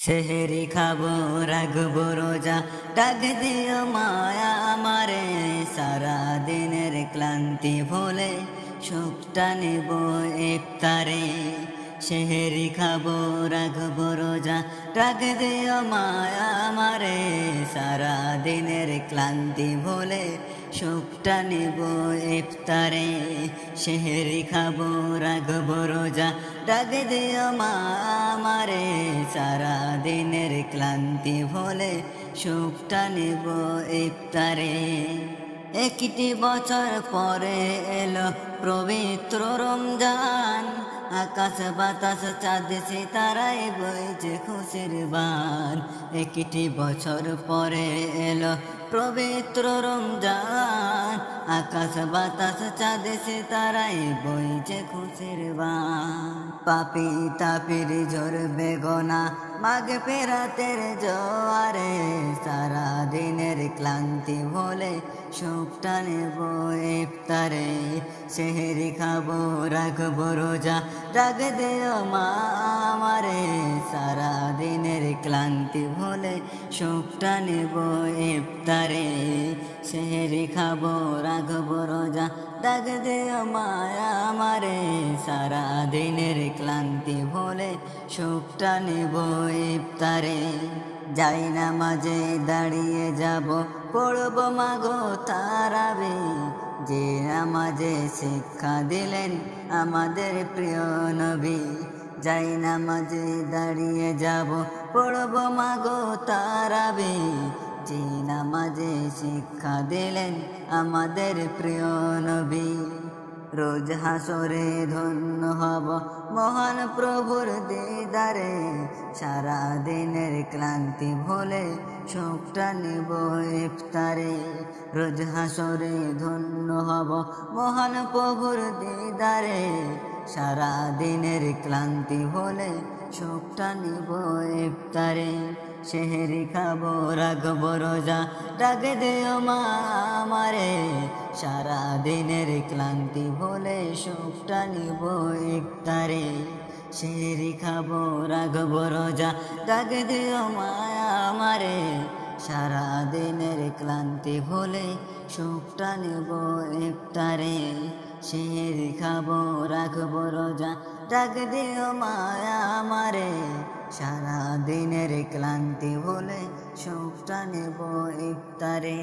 সেহেরি খাবো রাখবো রোজা, ডাক দিও মায়া আমারে, সারা দিনের ক্লান্তি ভুলে সুখটা নেব ইফতারে। সেহেরি খাবো রাখবো রোজা, ডাক দিও মায়া আমারে, সারা দিনের ক্লান্তি ভুলে সুখটা নেব ইফতারে। সেহেরি খাবো রাখবো রোজা, ডাক দিও মা আমারে, সারা দিনের ক্লান্তি ভুলে সুখটা নেব ইফতারে। একটি বছর পরে এলো পবিত্র রমজান, আকাশ বাতাস চাঁদ সিতারায় বইছে খুশির বান। একটি বছর পরে এলো পবিত্র রমজান, আকাশ বাতাস চাঁদ সিতারায় বইছে খুশির বান। পাপি তাপির ঝরবে গোনা মাগফিরাতের জোয়ারে, সারা দিনের ক্লান্তি ভুলে সুখটা নেব ইফতারে। সেহেরি খাবো রাখবো রোজা, ডাক দিও মা আমারে, সারা দিনের ক্লান্তি ভুলে সুখটা নেব ইফতারে। সেহেরি খাবো রাখবো রোজা, ডাক দিও মা আমারে, সারা দিনের ক্লান্তি ভুলে সুখটা নেব ইফতারে। যাই নামাজে দাঁড়িয়ে যাব, পড়ব মাগো তারাবি, যে নামাজে শিক্ষা দিলেন আমাদের প্রিয় নবী। যাই নামাজে দাঁড়িয়ে যাব, পড়ব মাগো তারাবি, যে নামাজে শিক্ষা দিলেন আমাদের প্রিয় নবী। রোজ হাসরে ধন্য হব মহান প্রভুর দিদারে, সারা দিনের ক্লান্তি ভুলে সুখটা নেব ইফতারে। রোজ হাসরে ধন্য হব মহান প্রভুর দিদারে, সারা দিনের ক্লান্তি ভুলে সুখটা নেব ইফতারে। সেহেরি খাবো রাখবো রোজা, ডাক দিও মা আমারে, সারা দিনের ক্লান্তি ভুলে সুখটা নিব ইফতারে। সেহেরি খাবো রাখবো রোজা, ডাক দিও মা আমারে, সারা দিনের ক্লান্তি ভুলে সুখটা নিব ইফতারে। সেহেরি খাবো রাখবো রোজা, ডাক দিও মা আমারে, সারা দিনের ক্লান্তি ভুলে সুখটা নেব ইফতারে।